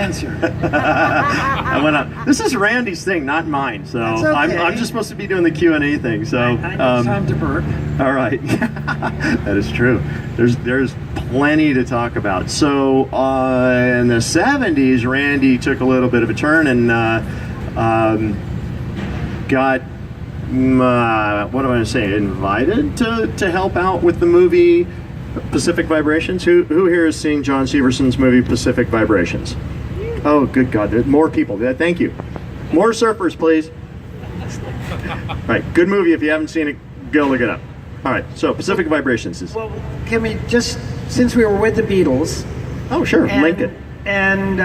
answer. I went up. This is Randy's thing, not mine. So That's okay. I'm just supposed to be doing the Q&A thing. So I know it's time to burp. all right, that is true. There's plenty to talk about. So in the 70s, Randy took a little bit of a turn and got what am I going to say? Invited to help out with the movie Pacific Vibrations. Who here has seen John Severson's movie Pacific Vibrations? Oh, good God! There are more people. Thank you. More surfers, please. All right, good movie. If you haven't seen it, go look it up. All right, so Pacific Vibrations is. Well, can we just, since we were with the Beatles. Oh, sure, link it. And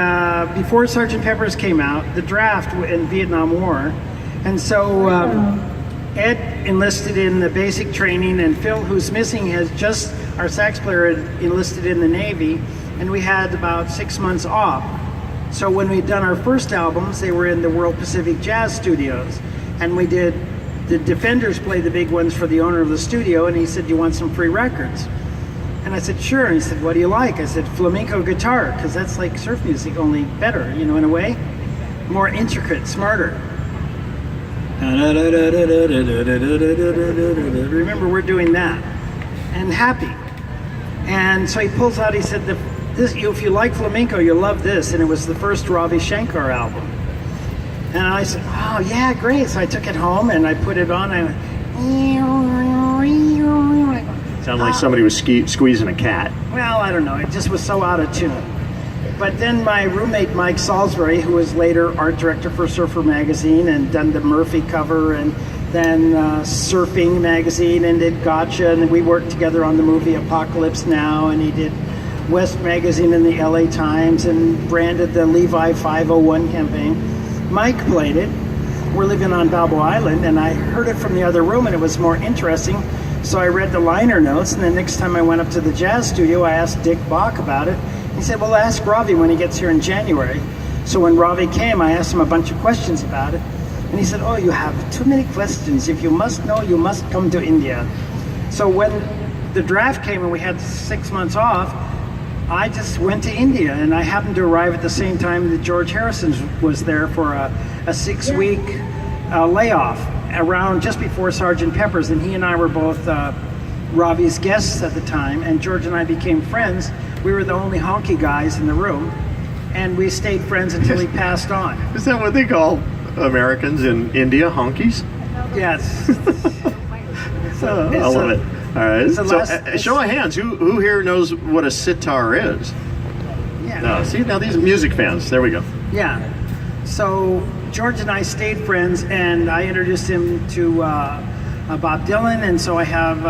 before Sgt. Pepper's came out, the draft in Vietnam War, and so Ed enlisted in the basic training, and Phil, who's missing, has just, our sax player, had enlisted in the Navy, and we had about 6 months off. So when we'd done our first albums, they were in the World Pacific Jazz Studios, and we did, the Defenders played the big ones for the owner of the studio, and he said, "You want some free records?" And I said, "Sure." And he said, "What do you like?" I said, "Flamenco guitar, because that's like surf music, only better, you know, in a way. More intricate, smarter." Remember, we're doing that. And happy. And so he pulls out, he said, "This, if you like flamenco, you'll love this." And it was the first Ravi Shankar album. And I said, "Oh, yeah, great." So I took it home and I put it on. I went, Sounded like somebody was squeezing a cat. well, I don't know. It just was so out of tune. But then my roommate, Mike Salisbury, who was later art director for Surfer Magazine and done the Murphy cover and then Surfing Magazine and did Gotcha, and we worked together on the movie Apocalypse Now, and he did West Magazine and the LA Times and branded the Levi 501 campaign. Mike played it. We're living on Balboa Island, and I heard it from the other room, and it was more interesting. So I read the liner notes, and the next time I went up to the jazz studio, I asked Dick Bach about it. He said, "Well, ask Ravi when he gets here in January." So when Ravi came, I asked him a bunch of questions about it. And he said, "Oh, you have too many questions. If you must know, you must come to India." So when the draft came and we had 6 months off, I just went to India, and I happened to arrive at the same time that George Harrison was there for a 6-week layoff around just before Sgt. Pepper's, and he and I were both Ravi's guests at the time, and George and I became friends. We were the only honky guys in the room, and we stayed friends until he passed on. Is that what they call Americans in India, honkies? Yes. I love it. All right. So, show of hands. Who here knows what a sitar is? Yeah. No. See, now these are music fans. There we go. Yeah. So George and I stayed friends, and I introduced him to Bob Dylan, and so I have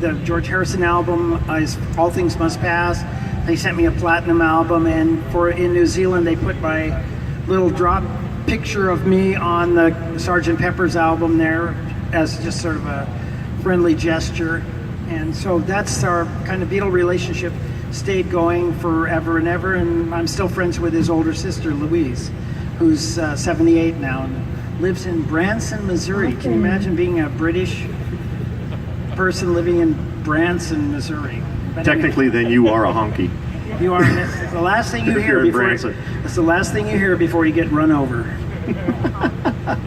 the George Harrison album, is All Things Must Pass. They sent me a platinum album, and in New Zealand they put my little drop picture of me on the Sgt. Pepper's album there as just sort of a friendly gesture. And so that's our kind of Beatle relationship, stayed going forever and ever, and I'm still friends with his older sister Louise, who's 78 now and lives in Branson, Missouri. Can you imagine being a British person living in Branson, Missouri? But Technically, then you are a honky. You are. It's the last thing you hear before. It's the last thing you hear before you get run over.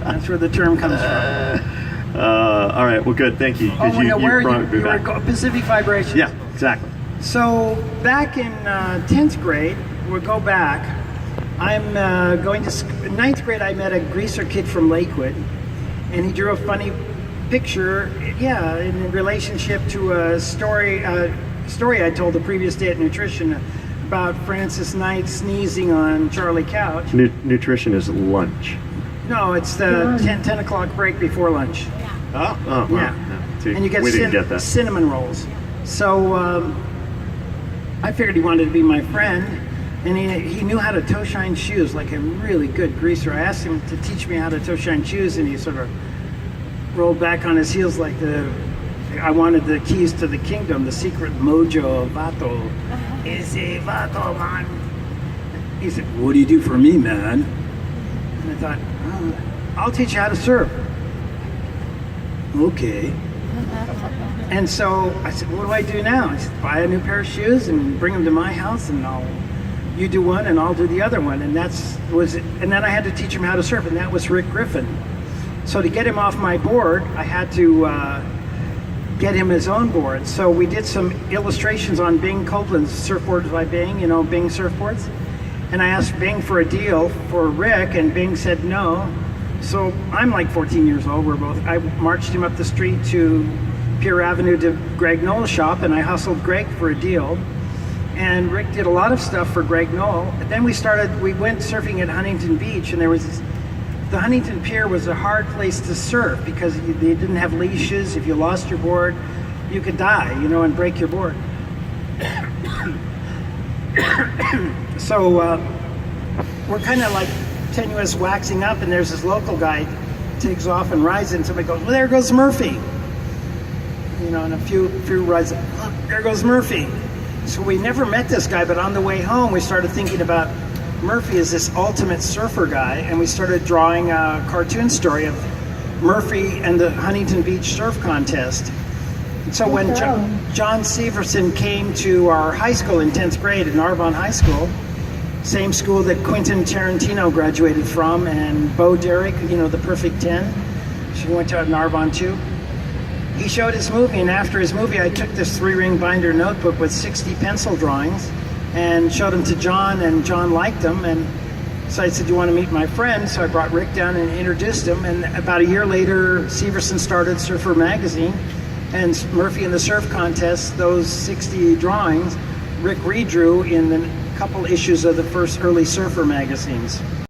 That's where the term comes from. All right. Well, good. Thank you. Oh, you were Pacific Vibrations. Yeah, exactly. So back in 10th grade, we'll go back. I'm going to 9th grade. I met a greaser kid from Lakewood, and he drew a funny picture. Yeah, in relationship to a story I told the previous day at Nutrition about Francis Knight sneezing on Charlie Couch. Nutrition is lunch. No, it's the 10 o'clock break before lunch. Oh, yeah. Well, see, and you get, we didn't get that. Cinnamon rolls. So I figured he wanted to be my friend, and he knew how to toe shine shoes like a really good greaser. I asked him to teach me how to toe shine shoes, and he sort of rolled back on his heels like I wanted the keys to the kingdom, the secret mojo of Vato. Ese Vato, man. He said, "What do you do for me, man?" And I thought, "Oh, I'll teach you how to surf." Okay. And so I said, "What do I do now?" He said, "Buy a new pair of shoes and bring them to my house, and I'll you do one and I'll do the other one. And and then I had to teach him how to surf, and that was Rick Griffin. So to get him off my board, I had to get him his own board. So we did some illustrations on Bing Copeland's Surfboards by Bing, Bing surfboards. And I asked Bing for a deal for Rick, and Bing said no. So I'm like 14 years old. I marched him up the street to Pier Avenue to Greg Knoll's shop, and I hustled Greg for a deal. And Rick did a lot of stuff for Greg Knoll. And then we went surfing at Huntington Beach, and the Huntington Pier was a hard place to surf because they didn't have leashes. If you lost your board, you could die, and break your board. So we're kind of like tenuous waxing up, and there's this local guy takes off and rides in. Somebody goes, well, there goes Murphy. And a few rides, oh, there goes Murphy. So we never met this guy, but on the way home, we started thinking about Murphy as this ultimate surfer guy, and we started drawing a cartoon story of Murphy and the Huntington Beach Surf Contest. And so when John Severson came to our high school in 10th grade at Narbonne High School, same school that Quentin Tarantino graduated from, and Bo Derek, the Perfect 10, she went to Narbonne too. He showed his movie, and after his movie, I took this 3-ring binder notebook with 60 pencil drawings and showed them to John, and John liked them. And so I said, do you want to meet my friend? So I brought Rick down and introduced him. And about a year later, Severson started Surfer Magazine, and Murphy in the Surf Contest, those 60 drawings, Rick redrew in a couple issues of the first early Surfer magazines.